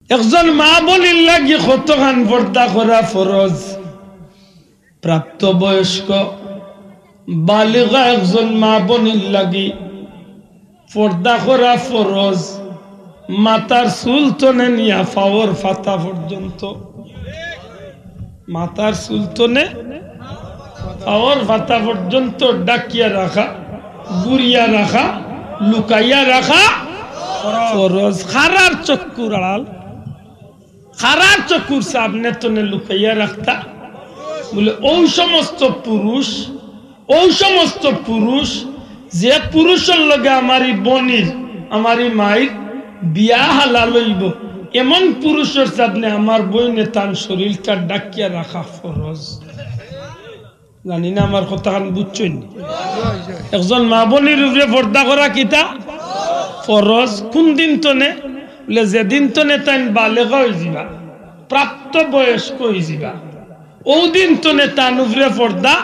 একজন মা বলির লাগি কতখান পর্দা করা ফরজ। প্রাপ্তবয়স্ক বালিগা একজন মা বলির লাগি পর্দা করা ফরজ। মাথার চুল তনে নিয়া পাওয়ার ফাতা পর্যন্ত, মাথার চুল তনে পাওয়ার ফাতা পর্যন্ত ডাকিয়া রাখা, গুড়িয়া রাখা, লুকাইয়া রাখা ফরজ। খারার চক্ষুর আড়াল, খারার চক্ষুর সামনে তনে লুকাইয়া রাখতা বলে ওই সমস্ত পুরুষ যে পুরুষের লগে আমারি বনির আমারি মায়ের বিয়া হালাল হইব, এমন পুরুষের সামনে আমার বইনে তার শরীরটা ডাকিয়া রাখা ফরজ। জানি না আমার কথা বুঝছেন? একজন মা বনির উপরে পর্দা করা কিতা ফরজ। কোন দিন তনে বলে যেদিন তনে তাই বালেগা হয়ে যাবা, প্রাপ্ত বয়স্ক হয়ে যাবা, ও দিন তনে তার উপরে পর্দা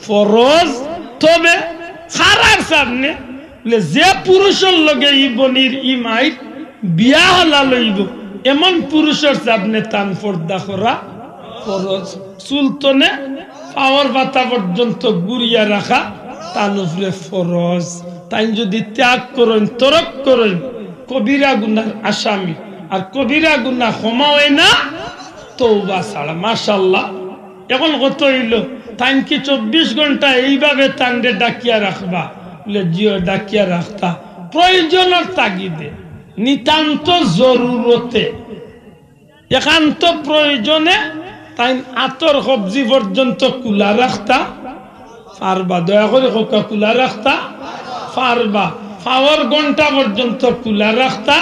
ফরজ। তবে খারার সামনে বলে যে পুরুষের লগে ই বনির ই মাইর বিয়া হালাল হইব, এমন পুরুষের সামনে তান পর্দা করা ফরজ। চুলতনে পাওয়ার পাতা পর্যন্ত গুড়িয়া রাখা তান উপরে ফরজ। তাই যদি ত্যাগ করেন, তরক করেন, কবিরা গুনার আসামি। আর কবিরা গুনা ক্ষমা হয় না তওবা ছাড়া। মাশাআল্লাহ, এখন কত হইল তাই কি 24 ঘন্টা এইভাবে তান্ডে ডাকিয়া রাখবা? বলে জিও ডাকিয়া রাখতা প্রয়োজনের তাগিদে, নিতান্ত জরুরতে, একান্ত প্রয়োজনে তাই আতর সবজি পর্যন্ত কুলা রাখতা পারবা। দয়া করে কোকা কুলা রাখতা পারবা। পাওয়ার ঘন্টা পর্যন্ত কুলা রাখতা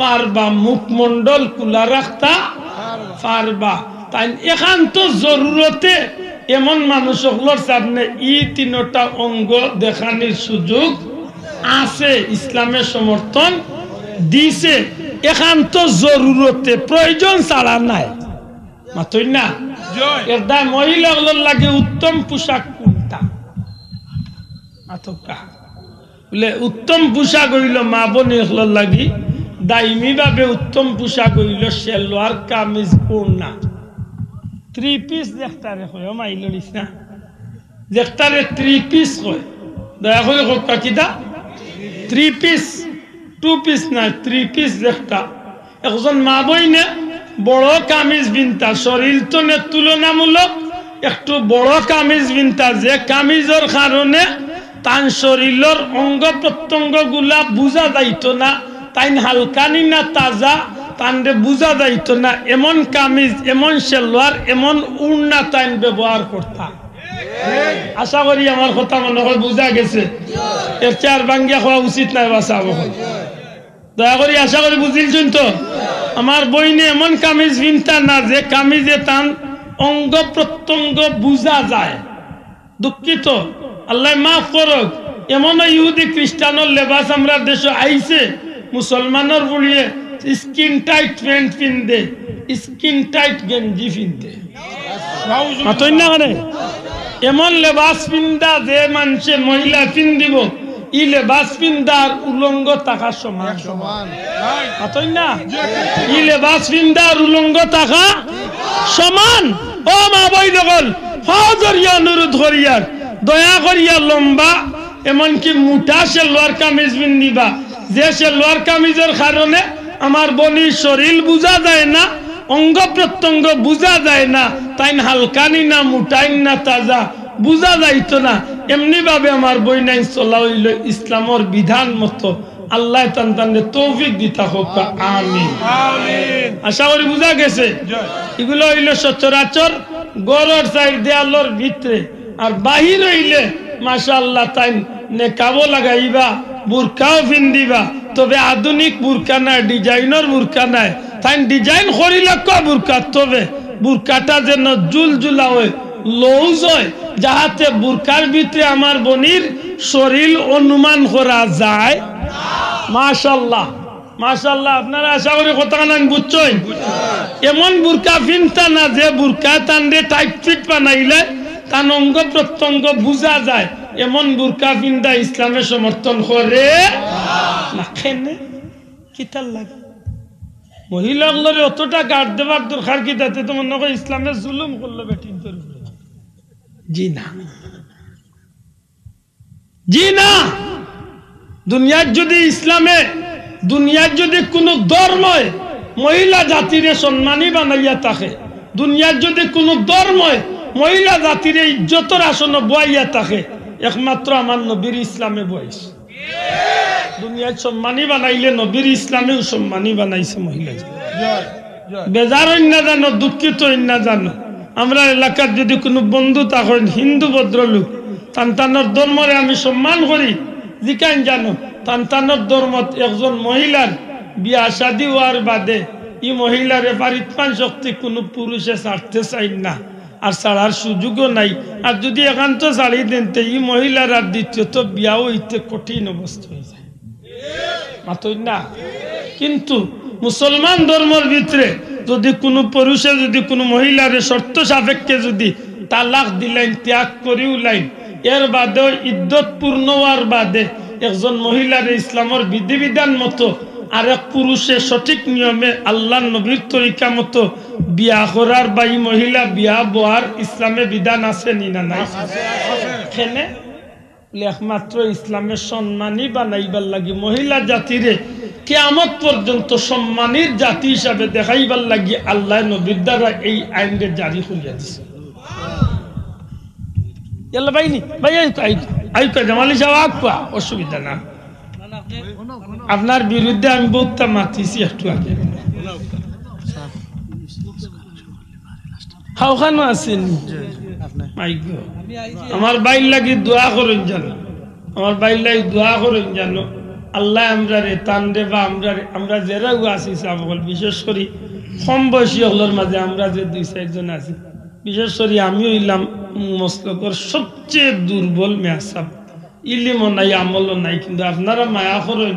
পারবা। মুখমন্ডল কুলা রাখতা পারবা। তাই একান্ত জরুরতে এমন মানুষগুলোর সামনে ই তিনটা অঙ্গ দেখানোর সুযোগ আছে, ইসলামের সমর্থন দিছে। একান্ত জরুরতে, প্রয়োজন ছাড়া নাই। মাতই না এটা মহিলাগুলোর লাগে উত্তম পোশাক কোনটা? বলে উত্তম পোশাক হইল মা বোনের লাগি দাইমি ভাবে উত্তম পোশাক হইল সেলোয়ার কামিজ ওড়না। 3 পিস দেখতারে কয় মাইলরিস না, দেখতারে 3 পিস কয়। দয়া করে কোকা কিটা 3 পিস, 2 পিস না 3 পিস দেখতা। একজন মা বইনে বড় কামিজ বিনতা, শরীর তনে তুলনামূলক একটু বড় কামিজ বিনতা, যে কামিজের কারণে তান শরীরের অঙ্গ প্রত্যঙ্গ গুলা বুঝা যাইত না, তাই হালকানি না তাজা তান্ডে বুঝা যাইত না। এমন কামিজ, এমন সেলোয়ার, এমন উড়না তাইন ব্যবহার করতা। আশা করি আমার কথা মনে হয় বুঝা গেছে। এর চার ভাঙ্গিয়া খাওয়া উচিত নাই বাসা। দয়া করি আশা করি বুঝিলছেন তো? আমার বইনে এমন কামিজ বিনতা না যে কামিজে তান অঙ্গ প্রত্যঙ্গ বুঝা যায়। দুঃখিত, আল্লাহ মাফ করুক। এমন ইহুদি খ্রিস্টানের লেবাস আমরা দেশে আইছে, মুসলমানের বলিয়ে স্কিন টাইট প্যান্ট পিনতে, স্কিন টাইট গেঞ্জি পিনতে। এমন লেবাস পিন্দা যে মানুষে মহিলা পিন দিব, ই লেবাস পিন্দার উলঙ্গ থাকা সমান সমান। না ই লেবাস পিন্দার উলঙ্গ থাকা সমান। ও মা বই লগল হজরিয়া অনুরোধ করিয়ার দয়া করিয়া লম্বা এমনকি মোটা সেলোয়ার কামিজ পিন্দিবা, যে সেলোয়ার কামিজের কারণে আমার বনির শরীর বুঝা যায় না, অঙ্গ প্রত্যঙ্গ বুঝা যায় না, তাই হালকানি না মোটাইন না তাজা বুঝা যাইত না। এমনি ভাবে আমার বই নাই চলা হইল ইসলামের বিধান মতো। আল্লাহ তান্তানে তৌফিক দিতা হোক, আমিন। আশা করি বুঝা গেছে। এগুলো হইল সচরাচর গড়র সাইড দেয়ালোর ভিতরে। আর বাহির হইলে মাশাআল্লাহ তাই নেকাবো লাগাইবা, বুরকাও পিন্দিবা। তবে আধুনিক বুরকা নাই, ডিজাইনের বুরকা নাই। তাই ডিজাইন করিলে বুরকা, তবে বুরকাটা যেন জুলজুলা হয়, লউজ হয়, যাহাতে বুরকার ভিতরে আমার বনির শরীর অনুমান করা যায়। মাশাআল্লাহ মাশাআল্লাহ, আপনারা আশা করি কথা না বুঝছেন। এমন বুরকা পিনতা না যে বুরকা তান্ডে টাইট ফিট বানাইলে তার অঙ্গ প্রত্যঙ্গ বুঝা যায়, এমন বুরকা পিন্দা ইসলামে সমর্থন করে না। কেনে কিতার লাগে মহিলাগুলোর অতটা গার্ড দেবার দরকার কি? তাতে তো মনে হয় ইসলামের জুলুম করলো বেটিনদের উপরে। জি না, জি না। দুনিয়ার যদি ইসলামে, দুনিয়ার যদি কোনো ধর্মে মহিলা জাতিরে সম্মানী বানাইয়া থাকে, দুনিয়ার যদি কোনো ধর্মে মহিলা জাতিরে ইজ্জতের আসন বয়াইয়া থাকে, একমাত্র আমার নবীর ইসলামে বয়স। দুনিয়ায় সম্মানী বানাইলে নবীর ইসলামেও সম্মানী বানাইছে মহিলা। বেজার না জানো, দুঃখিত না জানো, আমরা এলাকার যদি কোনো বন্ধু তখন হিন্দু ভদ্রলোক তান্তানোর ধর্মরে আমি সম্মান করি, জিকান জানো তান্তানোর ধর্মত একজন মহিলার বিয়া শাদী হওয়ার বাদে এই মহিলারে পারিত্রাণ শক্তি কোনো পুরুষে ছাড়তে চাই না, আর ছাড়ার সুযোগও নাই। আর যদি একান্ত ছাড়ি দেন তো এই মহিলার আর দ্বিতীয়ত বিয়াও হইতে কঠিন অবস্থা হয়ে যায়, মাতই না। কিন্তু মুসলমান ধর্মের ভিতরে যদি কোনো পুরুষে যদি কোনো মহিলারে শর্ত সাপেক্ষে যদি তালাক দিলেন, ত্যাগ করিও লাইন, এর বাদেও ইদ্যত পূর্ণ হওয়ার বাদে একজন মহিলার ইসলামের বিধিবিধান মতো আরেক পুরুষের সঠিক নিয়মে আল্লাহ নবীর তরিকা মতো বিয়া করার বা এই মহিলা বিয়া বোয়ার ইসলামে বিধান আছে নি না নাই? এখানে একমাত্র ইসলামের সম্মানী বানাইবার লাগি মহিলা জাতিরে কিয়ামত পর্যন্ত সম্মানীর জাতি হিসাবে দেখাইবার লাগি আল্লাহ নবীর দ্বারা এই আইনকে জারি করিয়া দিছে। অসুবিধা না, আপনার বিরুদ্ধে আমি বহুত মাতিছি একটু আগে, হাওখানো আছেন। আমার বাইর লাগি দোয়া করেন জানো, আমার বাইর লাগি দোয়া করেন জানো, আল্লাহ আমরা রে টান দে বা আমরা যারাও আছি সকল, বিশেষ করে কম বয়সী হলোর মাঝে আমরা যে 2-4 জন আছি, বিশেষ করে আমি হইলাম মসলকর সবচেয়ে দুর্বল মেয়াসাব, ইলিমও নাই আমলও নাই, কিন্তু আপনারা মায়া করেন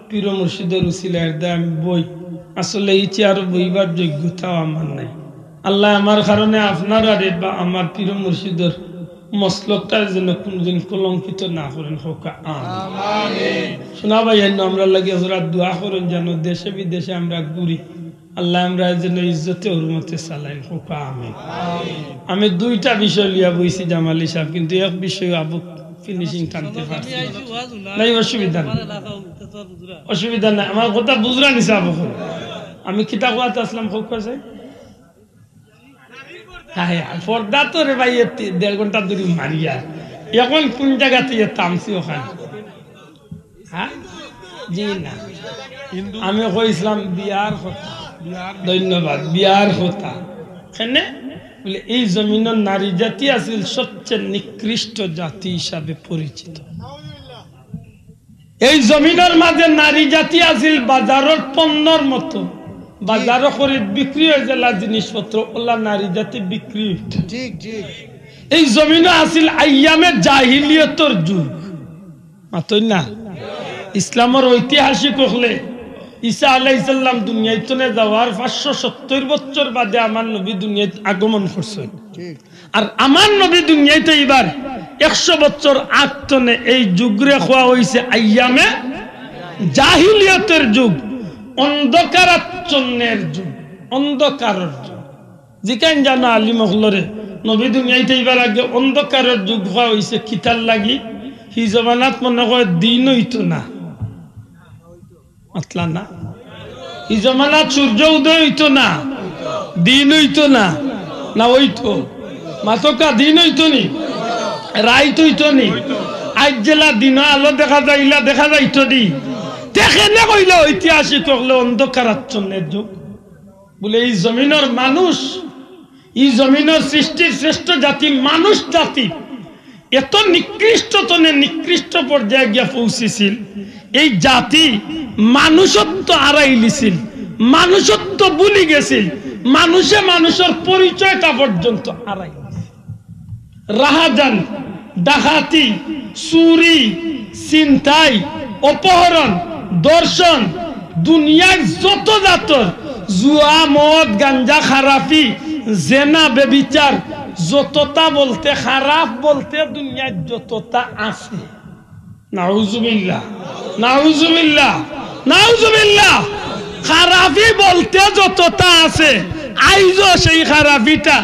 পীর মুর্শিদের উসিলার দে আমি বই, আসলে এই চেয়ার বইবার যোগ্যতাও আমার নাই। আল্লাহ আমার কারণে আপনারা রে বা আমার পীর মুর্শিদের মসলকটার জন্য কোনদিন কলঙ্কিত না করেন, হোকা আমিন। শোনা ভাই, আমরা লাগে ওরা দোয়া করেন যেন দেশে বিদেশে আমরা ঘুরি, আল্লাহ আমরা যেন ইজ্জতে হুরমতে চালাই, হোকা আমিন। আমি 2টা বিষয় লিয়া বইছি জামালি সাহেব, কিন্তু এক বিষয় আবু ফিনিশিং টানতে পারছি নাই। অসুবিধা নাই, অসুবিধা নাই, আমার কথা বুঝরা নিছে আবু। আমি কিতাব ওয়াতে আসলাম হোক কাছে পর্দা তো রে ভাই 1.5 ঘন্টা ধরে মারিয়া, এখন কোন জায়গাতে তামসি ওখানে? হ্যাঁ জি না, আমি কইছিলাম বিয়ার কথা, ধন্যবাদ, বিয়ার কথা। এখানে বলে এই জমিনের নারী জাতি আছিল সবচেয়ে নিকৃষ্ট জাতি হিসাবে পরিচিত। এই জমিনের মাঝে নারী জাতি আছিল বাজারের পণ্যর মতো, বাজারও করে বিক্রি হয়ে গেল জিনিসপত্র, ওলা নারী জাতি বিক্রি হইত। এই জমিনে আছিল আইয়ামে জাহিলিয়তর যুগ, মাতই না। ইসলামের ঐতিহাসিক হলে ঈসা আলাইহিস সালাম দুনিয়াতে যাওয়ার 570 বছর বাদে আমার নবী দুনিয়াতে আগমন করছেন, আর আমার নবী দুনিয়াতে এবার 100 বছর আগতনে এই যুগরে খোয়া হয়েছে আইয়ামে জাহিলিয়তের যুগ, অন্ধকারাচ্ছন্নের যুগ, অন্ধকারের যুগ। যেখান জানো আলী মহলরে নবী দুনিয়াতে এবার আগে অন্ধকারের যুগ হওয়া হয়েছে, কিতার লাগি হি জমানাত মনে হয় দিন হইতো না, মাতলা না, হি জমানাত সূর্য উদয় হইতো না, দিন হইতো না, না হইতো মাতকা দিন হইতো নি, রাইত হইতো নি, আজ জেলা দিন আলো দেখা যাইলা দেখা যাইতো দি, দেখেনে কইলে ঐতিহাসিক হলে অন্ধকারাচ্ছন্নের যুগ। বলে এই জমিনের মানুষ, এই জমিনের সৃষ্টির শ্রেষ্ঠ জাতি মানুষ জাতি এত নিকৃষ্টতনে নিকৃষ্ট পর্যায়ে গিয়া পৌঁছেছিল, এই জাতি মানুষত্ব হারাইলিছিল, মানুষত্ব ভুলি গেছিল, মানুষে মানুষের পরিচয়টা পর্যন্ত হারাই। রাহাজান, ডাকাতি, চুরি, ছিনতাই, অপহরণ, দর্শন, দুনিয়ার যত জাতর জুয়া, মদ, গাঞ্জা, খারাপি, জেনা, বেবিচার, যতটা বলতে খারাপ বলতে দুনিয়ার যতটা আছে, নাউজুবিল্লাহ, নাউজুবিল্লাহ, নাউজুবিল্লাহ, খারাপি বলতে যতটা আছে আইজও সেই খারাপিটা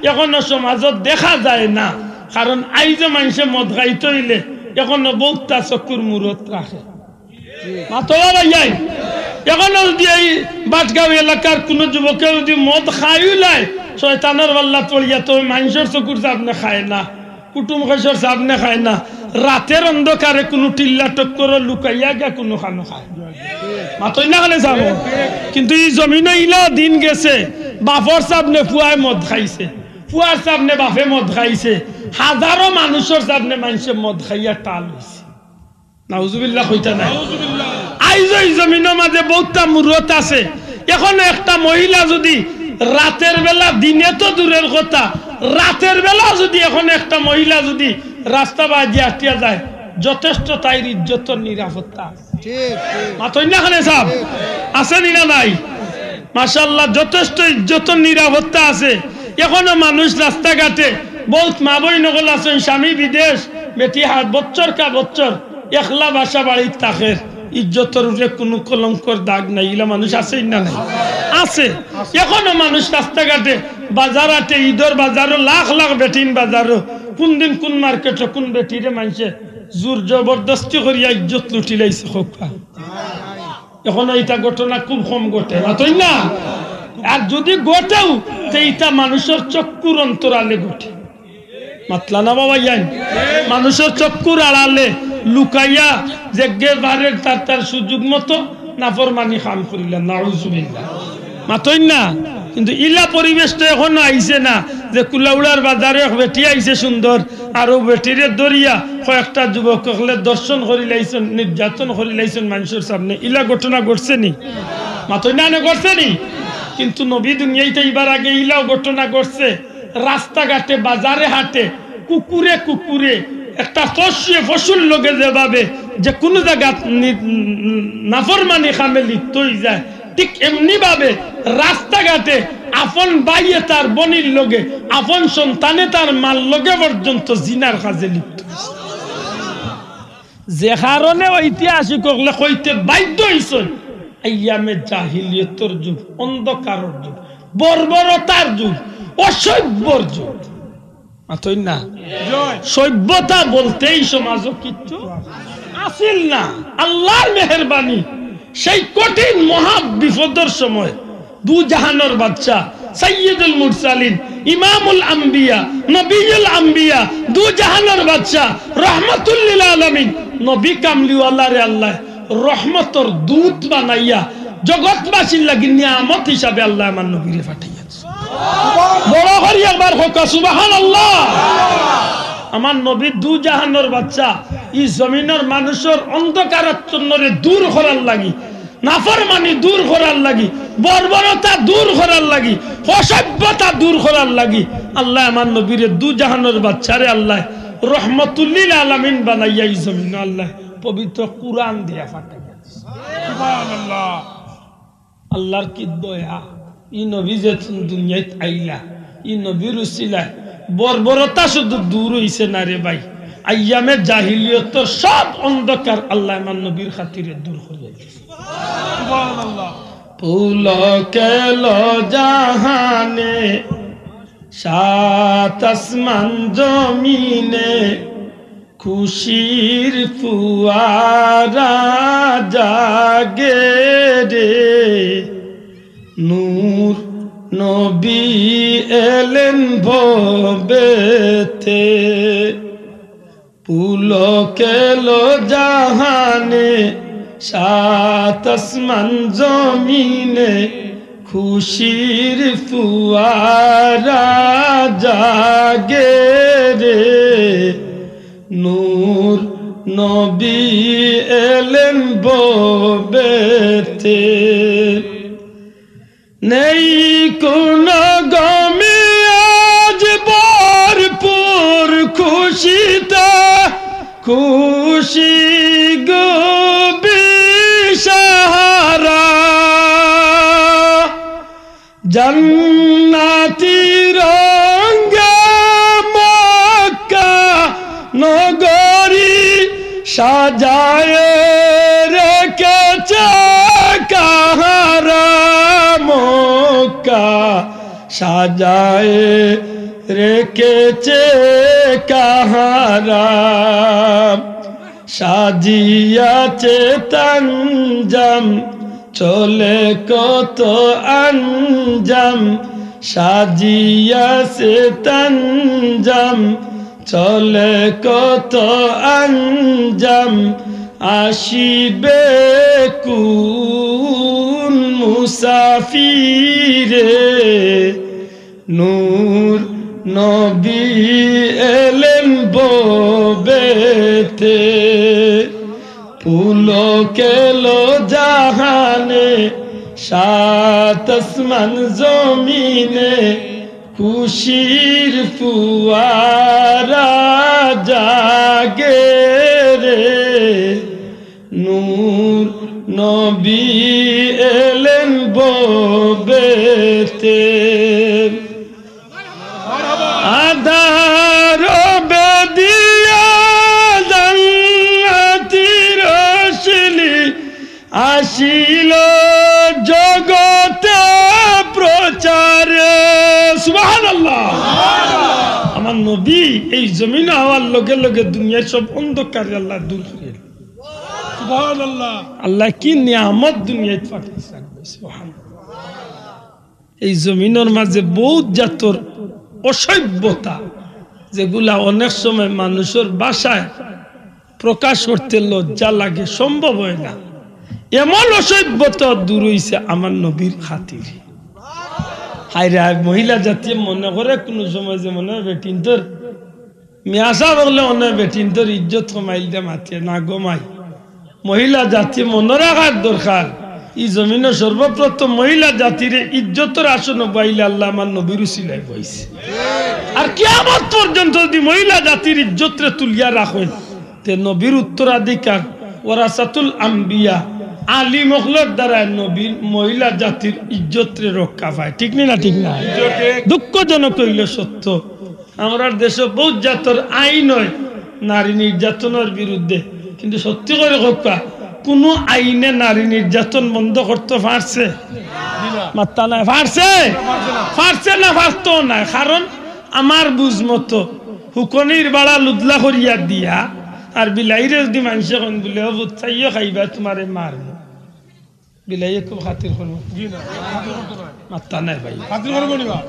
এখনো সমাজত দেখা যায় না, কারণ আইজও মানুষে মদ খাইতে হইলে এখনো বহুতটা চকুর মূরত রাখে। মাতোয়া ভাইয়াই এখনো যদি এই বাটগাঁও এলাকার কোন যুবকে যদি মদ খাইও লাই শয়তানের পাল্লা পড়িয়া তো মানুষের চকুর সামনে খায় না, কুটুম খসর সামনে খায় না, রাতের অন্ধকারে কোনো টিল্লা টক্কর লুকাইয়া গিয়া কোনো খানো খায় মাতই না খানে যাবো। কিন্তু এই জমিনে ইলা দিন গেছে বাপর সামনে ফুয়ায় মদ খাইছে, ফুয়ার সামনে বাপে মদ খাইছে, হাজারো মানুষের সামনে মানুষে মদ খাইয়া টাল হয়েছে। নাউজুবিল্লাহ কইতা নাই। আইজ এই জমিনের মাঝে বহুতটা মূরত আছে। এখন একটা মহিলা যদি রাতের বেলা, দিনে তো দূরের কথা, রাতের বেলা যদি এখন একটা মহিলা যদি রাস্তা বাজিয়ে আটিয়া যায়, যথেষ্ট তাই ইজ্জত নিরাপত্তা মাতই না খানে সাহেব আছে না নাই? মাশাআল্লাহ যথেষ্ট ইজ্জত নিরাপত্তা আছে। এখনো মানুষ রাস্তাঘাটে বহুত মা বই নগল আছেন, স্বামী বিদেশ, বেটি 8 বছর কা বছর একলা বাসা বাড়ির থাকে, ইজ্জতের উপরে কোনো কলঙ্কর দাগ নাই, ইলা মানুষ আছে না নাই? আছে। এখনো মানুষ রাস্তাঘাটে বাজার আটে, ঈদের বাজারও লাখ লাখ বেটিন বাজারও কোন দিন কোন মার্কেটে কোন বেটিরে মানুষে জোর জবরদস্তি করিয়া ইজ্জত লুটি লাইছে খোকা। এখনো এটা ঘটনা খুব কম ঘটে মাতই না। আর যদি ঘটেও তো এটা মানুষের চক্ষুর অন্তরালে ঘটে, মাতলা না বাবা জান, মানুষের চক্ষুর আড়ালে লুকাইয়া যে বারের তার সুযোগ মতো নাফরমানি খান করিলেন নাউজুবিল্লাহ মাতই না। কিন্তু ইলা পরিবেশটা এখনো আইছে না যে কুলাউড়ার বাজারে বেটি আইছে সুন্দর, আর ও বেটিরে দরিয়া কয়েকটা যুবক হলে দর্শন করি লাইছেন, নির্যাতন করি লাইছেন মানুষের সামনে। ইলা ঘটনা ঘটছে নি মাতই না ঘটছে নি? কিন্তু নবী দুনিয়াইতে এবার আগে ইলাও ঘটনা ঘটছে। রাস্তাঘাটে বাজারে হাটে কুকুরে কুকুরে একটা ফসল লোকে যেভাবে যে কোনো জায়গা নাফরমানি খামে লিপ্ত হয়ে যায়, ঠিক এমনি ভাবে রাস্তাঘাটে আপন বাইয়ে তার বনির লগে, আপন সন্তানে তার মাল লগে পর্যন্ত জিনার কাজে লিপ্ত। যে কারণে ঐতিহাসিক হলে কইতে বাধ্য হইছেন আইয়ামে জাহিলিয়তের যুগ, অন্ধকারের যুগ, বর্বরতার যুগ, অসভ্যর যুগ মাতই না। সভ্যতা বলতেই সমাজ কিচ্ছু আসিল না। আল্লাহর মেহেরবানি সেই কঠিন মহা বিপদের সময় দু জাহানের বাদশা সাইয়্যিদুল মুরসালিন ইমামুল আম্বিয়া নবিয়ুল আম্বিয়া দু জাহানের বাদশা রাহমাতুল লিল আলামিন নবী কামলিওয়ালা রে আল্লাহ রহমতের দূত বানাইয়া জগৎবাসীর লাগি নিয়ামত হিসাবে আল্লাহ আমার নবীরে পাঠাইয়াছে। বড় করি একবার হোক সুবহানাল্লাহ। আমার নবী দু জাহানের বাদশা এই জমিনের মানুষের অন্ধকারাচ্ছন্নরে দূর করার লাগি, নাফরমানি দূর করার লাগি, বর্বরতা দূর করার লাগি, অসভ্যতা দূর করার লাগি আল্লাহ আমার নবীরে দু জাহানের বাদশারে আল্লাহ রহমতুল লিল আলামিন বানাইয়া এই জমিনে আল্লাহ পবিত্র কুরআন দিয়া পাঠাইয়াছে। সুবহানাল্লাহ। আল্লাহর কি দয়া, ই নবী যে দুনিয়াতে আইলা, ই নবীর উসিলায় বর্বরতা শুধু দূর হইছে না রে ভাই, আইয়ামে জাহিলিয়তের সব অন্ধকার আল্লাহ আমার নবীর খাতিরে দূর করে দিয়েছে। সুবহানাল্লাহ। পুলকেল জাহানে সাত আসমান জমিনে খুশির ফুয়ারা জাগে রে, নূর নবী এলেন ভবেতে, পুলকেল জাহানে সাত আসমান জমিনে খুশির ফুয়ারা জাগে রে, নূর নবী এলেন ভবেতে, নেই কোন গমে আজ ভরপুর খুশিতে, খুশি গো বিশারা, জান্নাতি রঙে মক্কা নগরী সাজায় রেখেছে কাহারা, কা সাজায় রেখেছে কাহারা সাজিয়াছে তানজাম চলে কত আঞ্জাম সাজিয়াছে তানজাম চলে কত আঞ্জাম আসিবে কুন মুসাফিরে নূর নবী এলেন ববেতে পুলকেলো জাহানে সাত আসমান জমিনে খুশির ফুয়ারা জাগে রে নূর নবী এলেন ববেতে আধার বেদিয়া জান্নাতি রোশনি আসিল জগতে প্রচার সুবহানাল্লাহ আমার নবী এই জমিনে হওয়ার লগে লগে দুনিয়ার সব অন্ধকার আল্লাহ দূর করে সুবহানাল্লাহ আল্লাহ কি নিয়ামত দুনিয়ায় পাঠিয়েছেন সুবহানাল্লাহ এই জমিনের মাঝে বহুত জাতর অসভ্যতা যেগুলা অনেক সময় মানুষের ভাষায় প্রকাশ করতে লজ্জা লাগে সম্ভব হয় না এমন অসভ্যতা দূর হইছে আমার নবীর খাতিরে হায়রে মহিলা জাতি মনে করে কোনো সময় যে মনে হয় বেটিন তোর মিয়াসা বললে মনে হয় বেটিন তোর ইজ্জত কমাইল দে মাতিয়ে না গমাই মহিলা জাতি মনে রাখার দরকার এই জমিনে সর্বপ্রথম মহিলা জাতির ইজ্জতের আসন বাইলে আল্লাহ আমার নবীর উসিলায় বইছে আর কিয়ামত পর্যন্ত যদি মহিলা জাতির ইজ্জতরে তুলিয়া রাখেন তে নবীর উত্তরাধিকার ওয়ারাসাতুল আম্বিয়া আলী মখলর দ্বারা নবীর মহিলা জাতির ইজ্জতরে রক্ষা পায় ঠিক না ঠিক না দুঃখজনক হইল সত্য আমরা দেশে বহুত জাতর আইন হয় নারী নির্যাতনের বিরুদ্ধে কিন্তু সত্যি করে কথা কোন আইনে নারী নির্যাতন বন্ধ করতে পারছে মাত্তা নাই পারছে পারছে না পারতো না কারণ আমার বুঝ মতো হুকনির বাড়া লুদলা করিয়া দিয়া আর বিলাইরে যদি মানুষ এখন বলে বুঝাইও খাইবা তোমারে মারব বিলাইয়ে খুব খাতির করবো মাত্তা নাই ভাই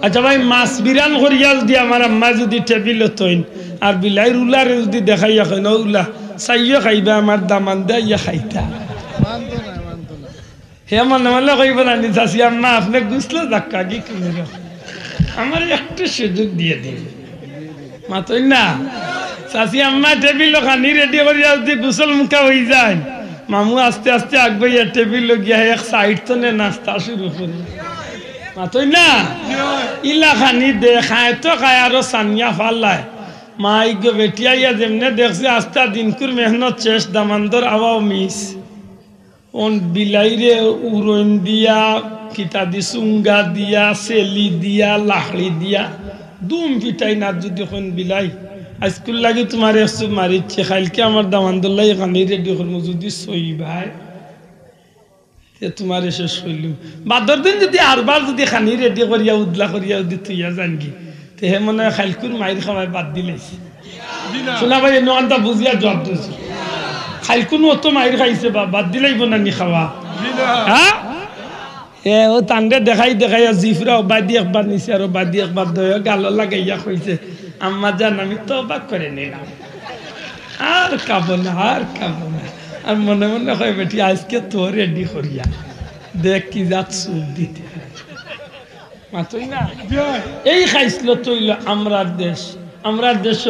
আচ্ছা ভাই মাছ বিরান করিয়া যদি আমার আম্মা যদি টেবিল তৈন আর বিলাই উলারে যদি দেখাইয়া হয় না উলা চাইও খাইবা আমার দামান দিয়া খাইতা হে মনে মনে কইব না চাষি আম্মা আপনি গুছলো ধাক্কা কি কিনে আমার একটা সুযোগ দিয়ে দিন মাতই না চাষি আম্মা টেবিল খানি রেডি করিয়া যদি গুসল মুখা হয়ে যায় মামু আস্তে আস্তে আগবাইয়া টেবিল গিয়া এক সাইড তো নাস্তা শুরু করি মাতই না ইলা খানি দে খায় তো খায় আরো সানিয়া ফাল্লায় মা ইগো বেটিয়াইয়া যেমনে দেখছে আস্তা দিনকুর মেহনত শেষ দামান্দর আওয়াও মিস ওন বিলাইরে উড়ন দিয়া কিতা দি সুঙ্গা দিয়া সেলি দিয়া লাহড়ি দিয়া দুম পিটাই না যদি কোন বিলাই আজকুল লাগি তোমার একশো মারিচ্ছে খাইলকে আমার দামান্দুল্লাহ এখানে রেডি করবো যদি সই ভাই তোমার শেষ করলিম বাদর দিন যদি আরবার যদি খানি রেডি করিয়া উদলা করিয়া যদি তুইয়া জানগি তে হে মনে হয় খাইলকুর মায়ের খাওয়ায় বাদ দিলেছে শোনা ভাই এনটা বুঝিয়া জব দিয়েছি খাইলকুন অত মায়ের খাইছে বা বাদ দিলেইব না নি খাওয়া হ্যাঁ এ ও তান্ডে দেখাই দেখাইয়া জিফরাও বাদি একবার নিছে আর বাদি একবার দয় গাল লাগাইয়া কইছে আম্মা জান আমি তো অবাক করে নিলাম আর কাবো না আর কাবো না আর মনে মনে হয় বেটি আজকে তো রেডি করিয়া দেখ কি যাত সুখ দিতে মাতই না এই খাইছিল তৈল আমরার দেশ আমরা দেশ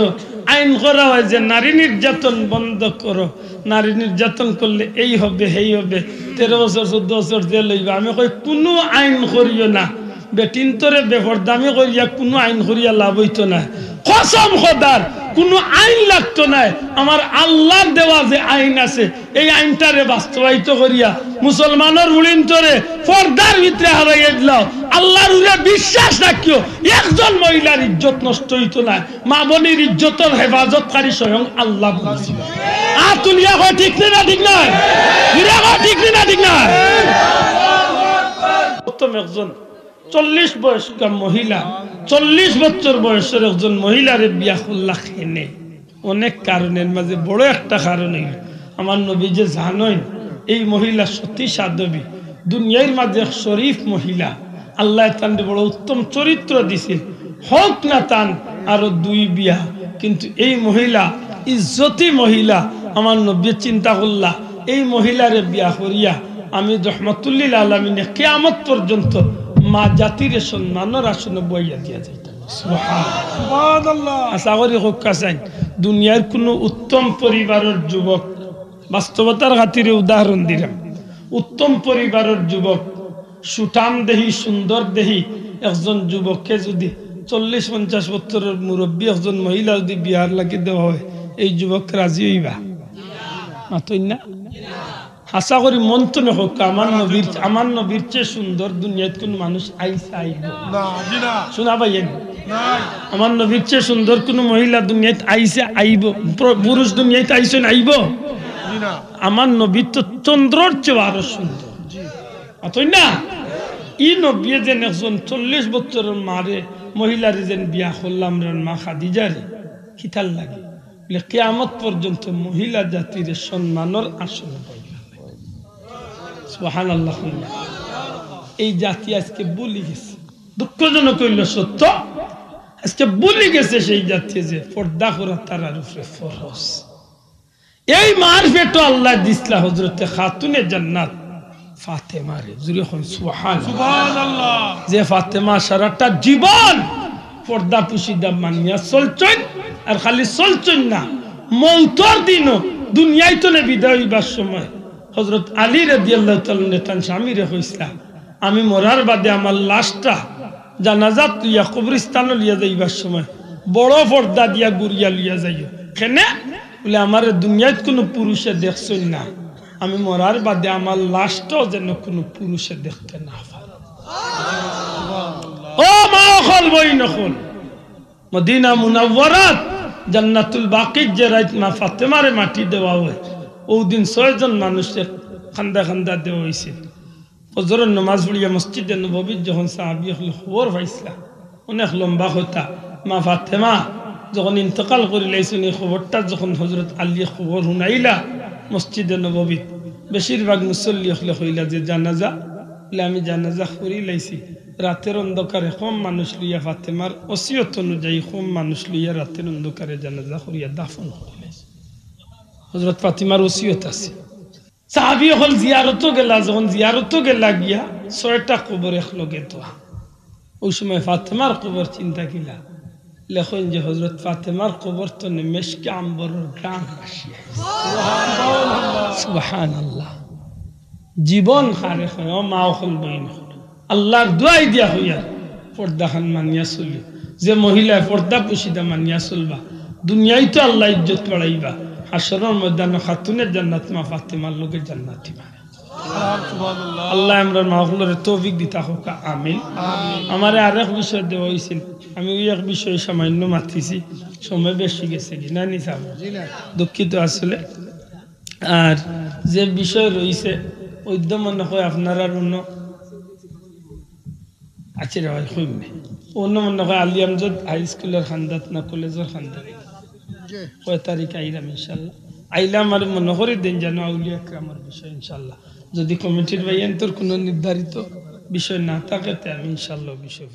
আইন করা হয় যে নারী নির্যাতন বন্ধ করো নারী নির্যাতন করলে এই হবে সেই হবে 13 বছর 14 বছর জেল হইবা আমি কই কোনো আইন করিও না বেটিন তোরে বেফরদামি করিয়া কোনো আইন করিয়া লাভ হইতো না কসম খোদার কোনো আইন লাগতো না আমার আল্লাহর দেওয়া যে আইন আছে এই আইনটারে বাস্তবায়িত করিয়া মুসলমানের উড়িন্তরে পর্দার ভিতরে হারাইয়া দিলাও আল্লাহর উপরে বিশ্বাস রাখিও একজন মহিলার ইজ্জত নষ্ট হইতো না মা বোনের ইজ্জতের হেফাজতকারী স্বয়ং আল্লাহ বলছিল তুলিয়া কয় ঠিক না ঠিক না ঠিক না ঠিক না প্রথম একজন 40 বয়স্ক মহিলা 40 বছর বয়সের একজন মহিলারে বিয়া করলা খেনে অনেক কারণের মাঝে বড় একটা কারণ হইল আমার নবী যে জানেন এই মহিলা সতী সাধবী দুনিয়ার মাঝে শরীফ মহিলা আল্লাহ তান বড় উত্তম চরিত্র দিছিল হোক না তান আরো 2 বিয়া কিন্তু এই মহিলা ইজ্জতি মহিলা আমার নবী চিন্তা করলা এই মহিলারে বিয়া করিয়া আমি রহমতুল্লিল আলামিনে কিয়ামত পর্যন্ত মা জাতির সম্মানের আসনে বইয়া দিয়া যাইতাম সুবহানাল্লাহ আশা করি হোক কাছেন দুনিয়ার কোনো উত্তম পরিবারের যুবক বাস্তবতার খাতিরে উদাহরণ দিলাম উত্তম পরিবারের যুবক সুঠাম দেহি সুন্দর দেহি একজন যুবককে যদি 40-50 বছরের মুরব্বী একজন মহিলা যদি বিয়ার লাগি দেওয়া হয় এই যুবক রাজি হইবা মাতই না আশা করি মন তো হোক আমার নবীর চেয়ে সুন্দর দুনিয়াত কোন মানুষ আইসা আইব শোনা ভাইয়েন আমার নবীর চেয়ে সুন্দর কোন মহিলা দুনিয়াত আইসা আইব পুরুষ দুনিয়াতে আইসেন আইব আমার নবী তো চন্দ্রর চেয়ে আরো সুন্দর মাতই না ই নবী যেন একজন 40 বছরের মারে মহিলারে যেন বিয়া করলাম মা খাদিজারে খিতাল লাগে বলে কিয়ামত পর্যন্ত মহিলা জাতির সম্মানের আসন সুবহানাল্লাহ এই জাতি আজকে ভুলে গেছে দুঃখজনক হইল সত্য আজকে ভুলে গেছে সেই জাতি যে পর্দা করা তার উপরে ফরজ এই মারফেটো আল্লাহ দিসলা হযরতে খাতুনে জান্নাত ফাতেমারে জুরে কোন সুবহানাল্লাহ যে ফাতেমা সারাটা জীবন পর্দা পুশিদা মানিয়া চলছেন আর খালি চলছেন না মৌতর দিনও দুনিয়ায় তো বিদায় হইবার সময় হযরত আলী রাদিয়াল্লাহু তাআলা নেতান স্বামীরে কইছিল আমি মরার বাদে আমার লাশটা জানাজাত লইয়া কবরস্থানে লিয়া যাইবার সময় বড় পর্দা দিয়া গুরিয়া লিয়া যাইও কেন বলে আমার দুনিয়ায় কোনো পুরুষে দেখছেন না আমি মরার বাদে আমার লাশটাও যেন কোনো পুরুষে দেখতে না পারে ও মা হল বই নখল মদিনা মুনাওয়ারাত জান্নাতুল বাকির যে রাত মা ফাতেমারে মাটি দেওয়া হয় ওই দিন 6 জন মানুষের খান্দা খান্দা দেওয়া হয়েছিল ফজরের নামাজ পড়িয়া মসজিদে নববীর যখন সাহাবী হল খবর পাইছিলা অনেক লম্বা কথা মা ফাতেমা যখন ইন্তকাল করে লাইছেন এই খবরটা যখন হযরত আলী খবর শুনাইলা মসজিদে নববী বেশিরভাগ মুসল্লি হলে হইলা যে জানাজা বলে আমি জানাজা করি লাইছি রাতের অন্ধকারে কম মানুষ লইয়া ফাতেমার ওসিয়ত অনুযায়ী কম মানুষ লইয়া রাতের অন্ধকারে জানাজা করিয়া দাফন করে লাইছি হযরত ফাতিমার ওসিয়ত আছে সাহাবী হল জিয়ারত গেলা যখন জিয়ারত গেলা গিয়া 6টা কবর একলগে তো ওই সময় ফাতেমার কবর চিন্তা কিলা লেখেন যে হযরত ফাতেমার কবর তো মেশকে আম্বরের গ্রাম আসিয়া সুবহানাল্লাহ জীবন খারে হয় ও মা হল বইন আল্লাহর দোয়াই দিয়া হইয়া পর্দা খান মানিয়া চলি যে মহিলা পর্দা পুশিদা মানিয়া চলবা দুনিয়ায় তো আল্লাহ ইজ্জত বাড়াইবা হাসরের ময়দানে খাতুনে জান্নাত মা ফাতেমার লগে জান্নাতি বানাই সুবহানাল্লাহ আল্লাহ আমরার মাহফিলের তৌফিক দিতা হোক আমিন আমারে আরেক বিষয় দেওয়া হইছিল আমি ওই এক বিষয় সামান্য মাতিছি সময় বেশি গেছে কি না নি সাহেব জি না দুঃখিত আসলে আর যে বিষয় রইছে ওইদম মনে হয় আপনারা অন্য আছে রে ভাই কইবে অন্য মনে হয় আলী আমজাদ হাই স্কুলের খান্দাত না কলেজের খান্দাত কয় তারিখ আইলাম ইনশাআল্লাহ আইলাম আর মনে করে দিন জানো আউলিয়া کرامর বিষয় ইনশাআল্লাহ যদি কমিটির ভাইয়ান্তর কোনো নির্ধারিত বিষয় না থাকে তে আমি ইনশাআল্লাহ বিষয়